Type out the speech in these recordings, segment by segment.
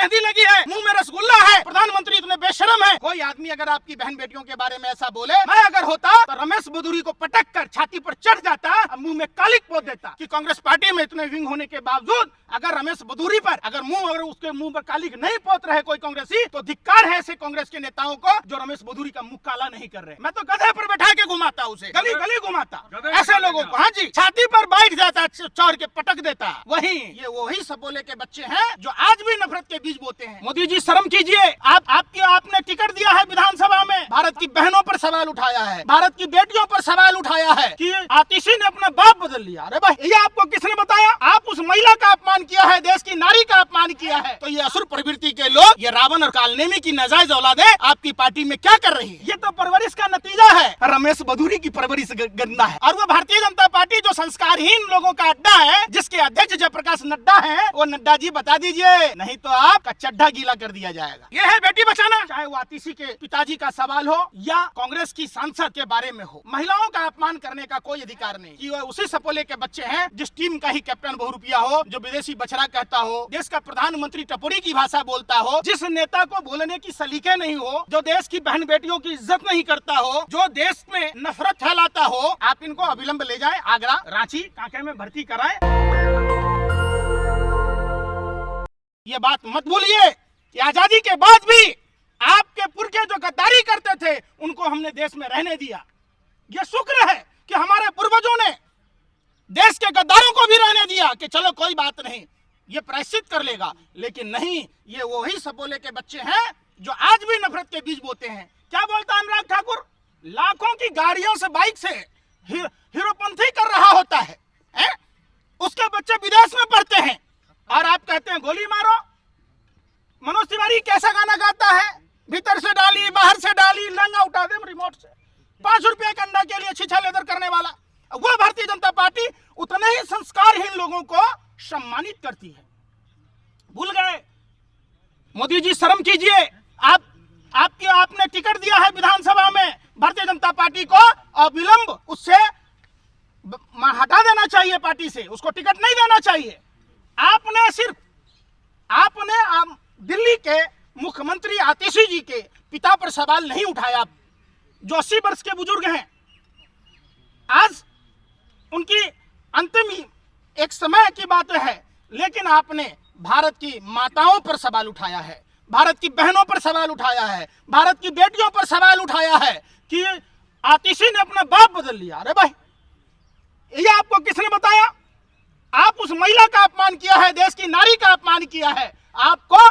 मेहंदी लगी है, मुंह में रसगुल्ला है, प्रधानमंत्री इतने बेशरम है। कोई आदमी अगर आपकी बहन बेटियों के बारे में ऐसा बोले, मैं अगर होता तो रमेश बदूरी को पटक कर छाती पर चढ़ जाता, मुंह में कालिक पोत देता कि कांग्रेस पार्टी में इतने विंग होने के बावजूद अगर रमेश बदूरी पर अगर उसके मुंह पर कालिक नहीं पोत रहे कोई कांग्रेसी, तो धिक्कार है ऐसे कांग्रेस के नेताओं को जो रमेश बदूरी का मुंह काला नहीं कर रहे। मैं तो गधे पर बैठा के घुमाता, उसे गली गली घुमाता ऐसे लोगों को। हाँ जी, छाती पर बैठ जाता, चढ़ के पटक देता। वही सपोले के बच्चे हैं जो आज भी नफरत के बीज बोते हैं। मोदी जी शर्म कीजिए, आपने टिकट दिया है विधानसभा में, भारत की बहनों पर सवाल उठाया है, भारत की बेटियों पर सवाल उठाया है कि आतिशी ने अपना बाप बदल लिया। अरे भाई, ये आपको किसने बताया? आप उस महिला का अपमान किया है, देश की नारी का अपमान किया है। तो ये असुर प्रवृत्ति के लोग, ये रावण और कालनेमी की नाजायज औलादें आपकी पार्टी में क्या कर रही है? ये तो परवरिश का नतीजा है। रमेश बदूरी की परवरिश गंदा है, और वो भारतीय जनता पार्टी जो संस्कारहीन लोगों का अड्डा है, जिसके अध्यक्ष जयप्रकाश नड्डा है, वो नड्डा जी बता दीजिए, नहीं तो आपका चड्ढा गीला कर दिया जाएगा। ये है बेटी बचाना। चाहे वो आतिशी के पिताजी का सवाल हो या कांग्रेस की सांसद के बारे में हो, महिलाओं का अपमान करने का कोई अधिकार नहीं। कि वो उसी सपोले के बच्चे हैं जिस टीम का ही कैप्टन बहुरूपिया हो, जो विदेशी बछड़ा कहता हो, देश का प्रधानमंत्री टपोरी की भाषा बोलता हो, जिस नेता को बोलने की सलीके नहीं हो, जो देश की बहन बेटियों की इज्जत नहीं करता हो, जो देश में नफरत फैलाता हो। आप इनको अविलंब ले जाएं आगरा, रांची, कांके में भर्ती कराएं। ये बात मत भूलिए कि आजादी के बाद भी आपके पुरखे जो गद्दारी करते थे, उनको हमने देश में रहने दिया। ये शुक्र है कि हमारे पूर्वजों ने देश के गद्दारों को भी रहने दिया कि चलो कोई बात नहीं, ये प्रायश्चित कर लेगा। लेकिन नहीं, ये वही सपोले के बच्चे हैं जो आज भी नफरत के बीज बोते हैं। क्या बोलता अनुराग ठाकुर? लाखों की गाड़ियों से, बाइक से हीरोपंथी कर रहा होता है, उसके बच्चे विदेश में पढ़ते हैं, और आप कहते हैं गोली मारो। मनोज तिवारी कैसा गाना गाता है? भीतर से डाली, बाहर से डाली, लंगा उठा दे रिमोट से। 5 रुपए के अंडा के लिए छिछा लेदर करने वाला वो भारतीय जनता पार्टी उतने ही संस्कारहीन लोगों को सम्मानित करती है। भूल गए? मोदी जी शर्म कीजिए, आपने टिकट दिया है विधानसभा में, भारतीय जनता पार्टी को अविलंब उससे हटा देना चाहिए, पार्टी से उसको टिकट नहीं देना चाहिए। आपने दिल्ली के मुख्यमंत्री आतिशी जी के पिता पर सवाल नहीं उठाया, जो 80 वर्ष के बुजुर्ग हैं। आज उनकी अंतिम एक समय की बात है, लेकिन आपने भारत की माताओं पर सवाल उठाया है, भारत की बहनों पर सवाल उठाया है, भारत की बेटियों पर सवाल उठाया है कि आतिशी ने अपना बाप बदल लिया। अरे भाई, ये आपको किसने बताया? आप उस महिला का अपमान किया है, देश की नारी का अपमान किया है, आपको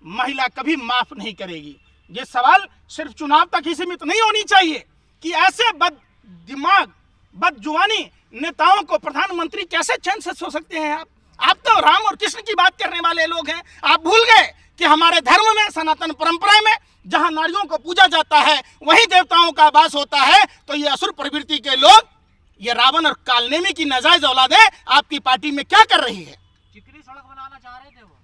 महिला कभी माफ नहीं करेगी। ये सवाल सिर्फ चुनाव तक ही सीमित नहीं होनी चाहिए कि ऐसे बददिमाग, बदजुबानी नेताओं को प्रधानमंत्री कैसे चैन से सो सकते हैं आप तो राम और कृष्ण की बात करने वाले लोग हैं। आप भूल गए कि हमारे धर्म में, सनातन परंपरा में, जहां नारियों को पूजा जाता है वहीं देवताओं का वास होता है। तो ये असुर प्रवृत्ति के लोग, ये रावण और कालनेमी की नाजायज औलादें आपकी पार्टी में क्या कर रही है? चिकनी सड़क बनाना चाह रहे थे वो।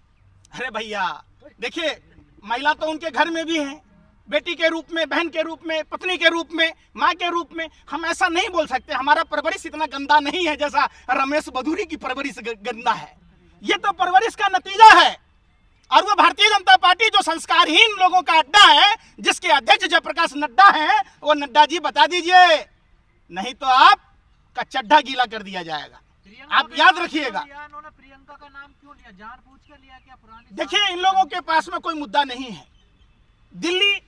अरे भैया देखिए, महिला तो उनके घर में भी है, बेटी के रूप में, बहन के रूप में, पत्नी के रूप में, माँ के रूप में। हम ऐसा नहीं बोल सकते, हमारा परवरिश इतना गंदा नहीं है जैसा रमेश बदूरी की परवरिश गंदा है। ये तो परवरिश का नतीजा है, और वो भारतीय जनता पार्टी जो संस्कारहीन लोगों का अड्डा है, जिसके अध्यक्ष जयप्रकाश नड्डा है, वो नड्डा जी बता दीजिए, नहीं तो आपका चड्ढा गीला कर दिया जाएगा। आप याद रखिएगा। प्रियंका का नाम क्यों लिया? जानबूझ के लिया क्या? पुरानी देखिए, इन लोगों के पास में कोई मुद्दा नहीं है। दिल्ली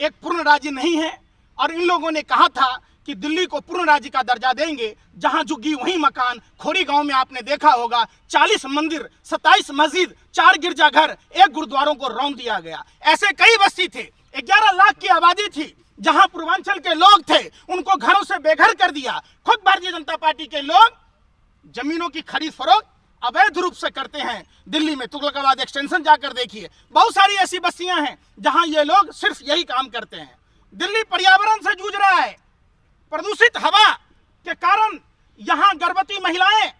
एक पूर्ण राज्य नहीं है, और इन लोगों ने कहा था कि दिल्ली को पूर्ण राज्य का दर्जा देंगे, जहां झुग्गी वहीं मकान। खोरी गांव में आपने देखा होगा 40 मंदिर, 27 मस्जिद, 4 गिरजाघर, 1 गुरुद्वारों को रौंद दिया गया। ऐसे कई बस्ती थे, 11 लाख की आबादी थी, जहां पूर्वांचल के लोग थे उनको घरों से बेघर कर दिया। खुद भारतीय जनता पार्टी के लोग जमीनों की खरीद फरोख्त अवैध रूप से करते हैं। दिल्ली में तुगलकाबाद एक्सटेंशन जाकर देखिए, बहुत सारी ऐसी बस्तियां हैं जहां ये लोग सिर्फ यही काम करते हैं। दिल्ली पर्यावरण से जूझ रहा है, प्रदूषित हवा के कारण यहां गर्भवती महिलाएं,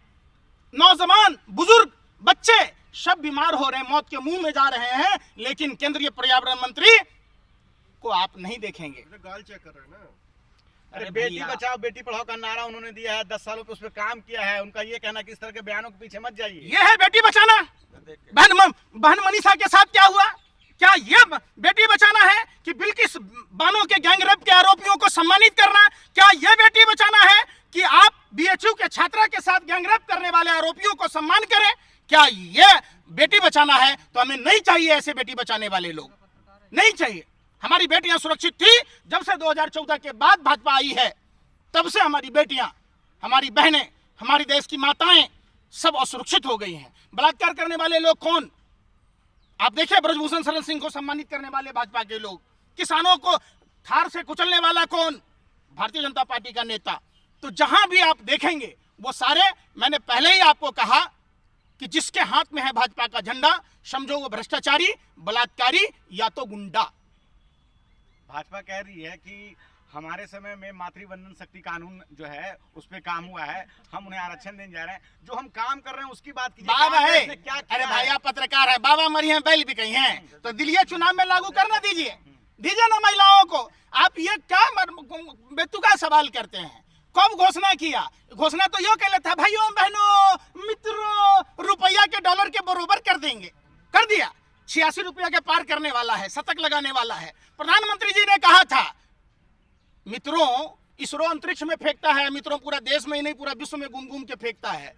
नौजवान, बुजुर्ग, बच्चे सब बीमार हो रहे हैं, मौत के मुंह में जा रहे हैं। लेकिन केंद्रीय पर्यावरण मंत्री को आप नहीं देखेंगे। गाल चेक कर रहे हैं ना, अरे बेटी बचाओ बेटी पढ़ाओ का नारा उन्होंने दिया है, 10 सालों पे उस पर काम किया है। उनका ये कहना कि इस तरह के बयानों के पीछे मत जाइए। ये है बेटी बचाना। बहन मनीषा के साथ क्या हुआ? क्या ये बेटी बचाना है कि बिल्किस बानो के गैंगरेप के आरोपियों को सम्मानित करना? क्या ये बेटी बचाना है कि आप बीएचयू के छात्रा के साथ गैंगरेप करने वाले आरोपियों को सम्मान करें? क्या ये बेटी बचाना है? तो हमें नहीं चाहिए ऐसे बेटी बचाने वाले लोग, नहीं चाहिए। हमारी बेटियां सुरक्षित थी। जब से 2014 के बाद भाजपा आई है तब से हमारी बेटियां, हमारी बहनें, हमारी देश की माताएं सब असुरक्षित हो गई हैं। बलात्कार करने वाले लोग कौन? आप देखिए, ब्रजभूषण शरण सिंह को सम्मानित करने वाले भाजपा के लोग। किसानों को थार से कुचलने वाला कौन? भारतीय जनता पार्टी का नेता। तो जहां भी आप देखेंगे वो सारे, मैंने पहले ही आपको कहा कि जिसके हाथ में है भाजपा का झंडा, समझो वो भ्रष्टाचारी, बलात्कारी या तो गुंडा। भाजपा कह रही है कि हमारे समय में मातृवंदन शक्ति कानून जो है उस पे काम हुआ है, हम उन्हें आरक्षण देने जा रहे हैं। जो हम काम कर रहे हैं उसकी बात कीजिए। बाबा है, क्या अरे भाई आप पत्रकार है, बाबा मरी हैं, बैल भी कहीं हैं, तो दिल्ली चुनाव में लागू करना दीजिए ना महिलाओं को। आप ये क्या बेतुका सवाल करते हैं? कब घोषणा किया? घोषणा तो यो कहले था, भाइयों बहनों मित्रों रुपया के डॉलर के बरोबर कर देंगे, कर दिया। 86 रुपया के पार करने वाला है, शतक लगाने वाला है। प्रधानमंत्री जी ने कहा था, मित्रों इसरो अंतरिक्ष में फेंकता है, मित्रों पूरा देश में ही नहीं पूरा विश्व में घूम घूम के फेंकता है।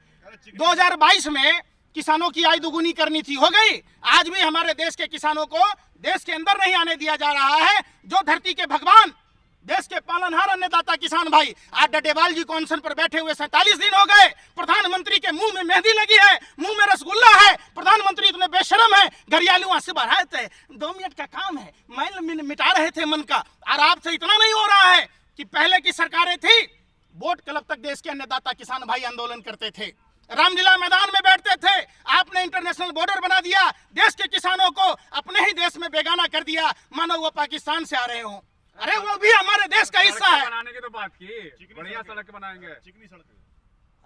2022 में किसानों की आय दुगुनी करनी थी, हो गई। आज भी हमारे देश के किसानों को देश के अंदर नहीं आने दिया जा रहा है। जो धरती के भगवान, देश के पालनहार अन्नदाता किसान भाई, आज डडेवाल जी को अनशन पर बैठे हुए 47 दिन हो गए। प्रधानमंत्री के मुंह में मेहंदी लगी है, मुंह में रसगुल्ला है। प्रधानमंत्री इतने बेशरम है, घरियालू से बढ़ाए थे, 2 मिनट का काम है, मैल मिटा रहे थे मन का। और आपसे इतना नहीं हो रहा है कि पहले की सरकारें थी, बोट क्लब तक देश के अन्नदाता किसान भाई आंदोलन करते थे, रामलीला मैदान में बैठते थे। आपने इंटरनेशनल बॉर्डर बना दिया, देश के किसानों को अपने ही देश में बेगाना कर दिया, मानो वो पाकिस्तान से आ रहे हो। अरे वो भी हमारे देश का हिस्सा है। बनाने की तो बात की, बढ़िया सड़क बनाएंगे, चिकनी सड़कें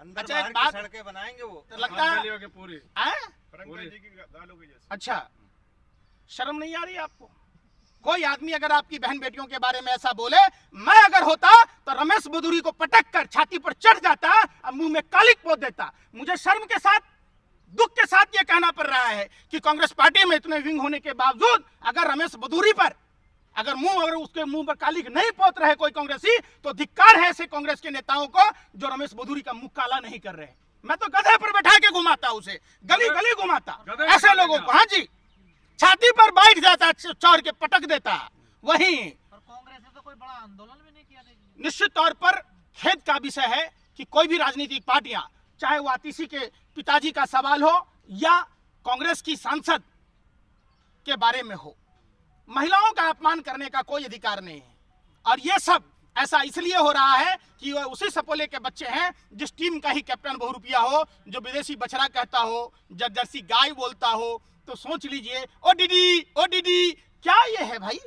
अंदर अच्छा, बाहर एक की बात सड़कें बनाएंगे वो। तो लगता है गलियों की पूरी। फरंगई जी की गालों की जैसे। अच्छा, शर्म नहीं आ रही आपको? कोई आदमी अगर आपकी बहन बेटियों के बारे में ऐसा बोले, मैं अगर होता तो रमेश बदूरी को पटक कर छाती पर चढ़ जाता और मुंह में कालिक पोत देता। मुझे शर्म के साथ, दुख के साथ ये कहना पड़ रहा है कि कांग्रेस पार्टी में इतने विंग होने के बावजूद अगर रमेश बदूरी पर अगर उसके मुंह पर कालिक नहीं पोत रहे कोई कांग्रेसी, तो धिक्कार है ऐसे कांग्रेस के नेताओं को जो रमेश बदूरी का मुंह काला नहीं कर रहे। मैं तो गधे पर बैठा के घुमाता, उसे गली गली घुमाता ऐसे लोगों को। हाँ जी, छाती पर बैठ जाता, चौड़ के पटक देता। वहीं और कांग्रेस ने तो कोई बड़ा आंदोलन भी नहीं किया। निश्चित तौर पर खेद का विषय है कि कोई भी राजनीतिक पार्टियां, चाहे वो आतिशी के पिताजी का सवाल हो या कांग्रेस की सांसद के बारे में हो, महिलाओं का अपमान करने का कोई अधिकार नहीं है। और ये सब ऐसा इसलिए हो रहा है कि वह उसी सपोले के बच्चे हैं जिस टीम का ही कैप्टन बहुरूपिया हो, जो विदेशी बछड़ा कहता हो, जर्सी गाय बोलता हो। तो सोच लीजिए, ओ दीदी क्या ये है भाई?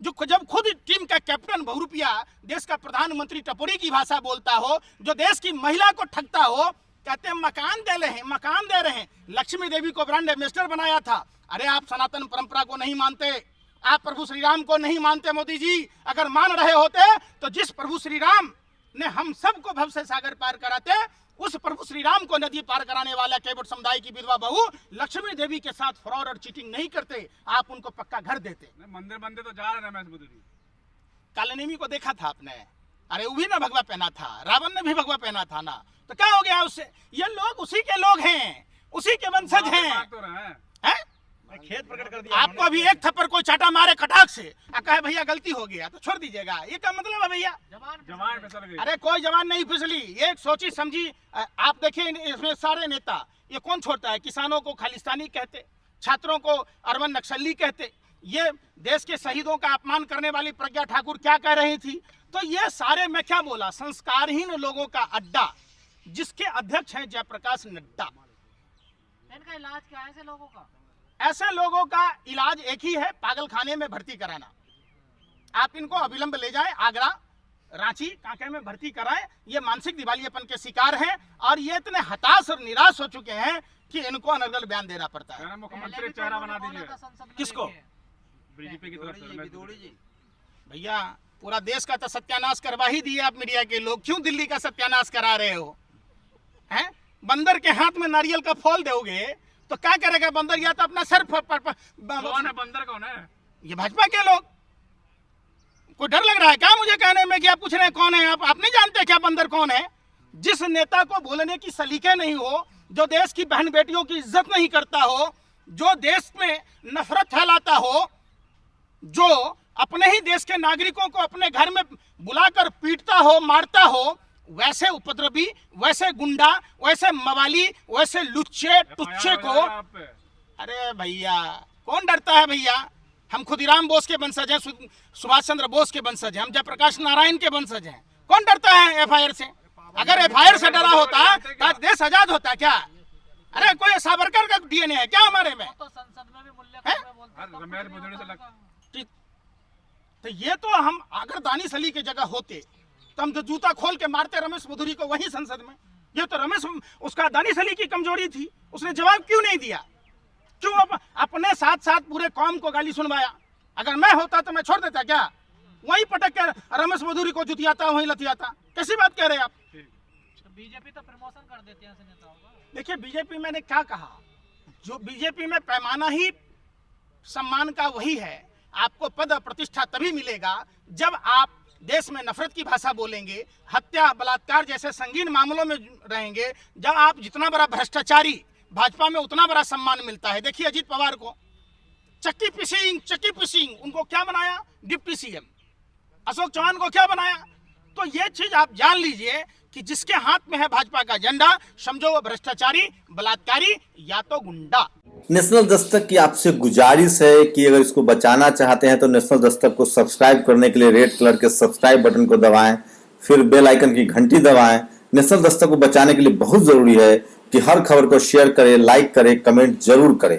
जो जब खुद टीम का कैप्टन बहुरूपिया, देश का प्रधानमंत्री टपोरी की भाषा बोलता हो, जो देश की महिला को ठगता हो, कहते हैं मकान दे रहे हैं। लक्ष्मी देवी को ब्रांड एम्बेसडर बनाया था। अरे आप सनातन परंपरा को नहीं मानते, आप प्रभु श्री राम को नहीं मानते। मोदी जी अगर मान रहे होते तो जिस प्रभु श्री राम ने हम सबको भव से सागर पार कराते, उस प्रभु श्री राम को नदी पार कराने वाला केवट समुदाय की विधवा बहू लक्ष्मी देवी के साथ फ्रॉड और चीटिंग नहीं करते, आप उनको पक्का घर देते। मंदिर तो जा रहे हैं रमेश बदूरी। कालनेमी को देखा था आपने? अरे वो भी ना भगवा पहना था, रावण ने भी भगवा पहना था ना, तो क्या हो गया उससे? ये लोग उसी के लोग हैं, उसी के वंशज हैं। तो रहे हैं। खेद प्रकट कर दिया आपको अभी एक थप्पड़ कोई चाटा मारे कटाक से, कहे भैया गलती हो गया तो छोड़ दीजिएगा, ये क्या मतलब है भैया? जवान फिसल गई। अरे कोई जवान नहीं फिसली, ये सोची समझी। आप देखिए इसमें सारे नेता, ये कौन छोड़ता है? किसानों को खालिस्तानी कहते, छात्रों को अरबन नक्सली कहते। ये देश के शहीदों का अपमान करने वाली प्रज्ञा ठाकुर क्या कह रही थी? तो ये सारे, मैं क्या बोला, संस्कारहीन लोगों का अड्डा, जिसके अध्यक्ष हैं जयप्रकाश नड्डा। इनका इलाज क्या है ऐसे लोगों का? ऐसे लोगों का इलाज एक ही है, पागल खाने में भर्ती कराना। आप इनको अविलंब ले जाएं आगरा, रांची, कांके में भर्ती कराएं। ये मानसिक दिवालियापन के शिकार हैं और ये इतने हताश और निराश हो चुके हैं कि इनको अनर्गल बयान देना पड़ता है। मुख्यमंत्री चेहरा बना दीजिए। किसको? बीजेपी की तरफ से विदोड़ी जी भैया पूरा देश का तो सत्यानाश करवा ही दिए आप मीडिया के लोग, क्यों दिल्ली का सत्यानाश करा रहे हो? हैं? बंदर के हाथ में नारियल का फल दोगे तो क्या करेगा बंदर? या तो अपना सर कौन है बंदर, कौन है? ये भाजपा के लोग। कोई डर लग रहा है क्या मुझे कहने में कि आप पूछ रहे हैं कौन है? आप नहीं जानते क्या बंदर कौन है? जिस नेता को बोलने की सलीके नहीं हो, जो देश की बहन बेटियों की इज्जत नहीं करता हो, जो देश में नफरत फैलाता हो, जो अपने ही देश के नागरिकों को अपने घर में बुलाकर पीटता हो, मारता हो, वैसे उपद्रवी, वैसे गुंडा, वैसे मवाली, वैसे लुच्चे टुच्चे को, अरे भैया कौन डरता है भैया? हम खुदीराम बोस के वंशज हैं, सुभाष चंद्र बोस के वंशज हैं, हम जयप्रकाश नारायण के वंशज हैं। कौन डरता है एफआईआर से? अगर एफआईआर से डरा होता तो आज देश आजाद होता क्या? अरे कोई सावरकर का डीएनए है क्या हमारे में? तो संसद में भी मूल्य रमेश बुद्धूड़ी से लग तो ये तो हम अगर दानिश अली की जगह होते तो हम तो जूता खोल के मारते रमेश बुद्धूड़ी को वही संसद में। ये तो रमेश, उसका दानिश अली की कमजोरी थी, उसने जवाब क्यों नहीं दिया? क्यों अपने साथ साथ पूरे कौम को गाली सुनवाया? अगर मैं होता तो मैं छोड़ देता क्या? वही पटक के रमेश बुद्धूड़ी को जुतियाता, वही लतियाता। कैसी बात कह रहे हैं आप? तो बीजेपी तो प्रमोशन कर देती है ऐसे नेताओं का। देखिए बीजेपी, मैंने क्या कहा, जो बीजेपी में पैमाना ही सम्मान का वही है। आपको पद और प्रतिष्ठा तभी मिलेगा जब आप देश में नफरत की भाषा बोलेंगे, हत्या बलात्कार जैसे संगीन मामलों में रहेंगे। जब आप जितना बड़ा भ्रष्टाचारी, भाजपा में उतना बड़ा सम्मान मिलता है। देखिए अजीत पवार को चक्की पिसिंग उनको क्या बनाया? Deputy CM. अशोक चौहान को क्या बनाया? तो ये चीज आप जान लीजिए कि जिसके हाथ में है भाजपा का झंडा, समझो वो भ्रष्टाचारी, बलात्कारी या तो गुंडा। नेशनल दस्तक की आपसे गुजारिश है कि अगर इसको बचाना चाहते हैं तो नेशनल दस्तक को सब्सक्राइब करने के लिए रेड कलर के सब्सक्राइब बटन को दबाएं, फिर बेल आइकन की घंटी दबाएं। नेशनल दस्तक को बचाने के लिए बहुत जरूरी है कि हर खबर को शेयर करें, लाइक करें, कमेंट जरूर करें।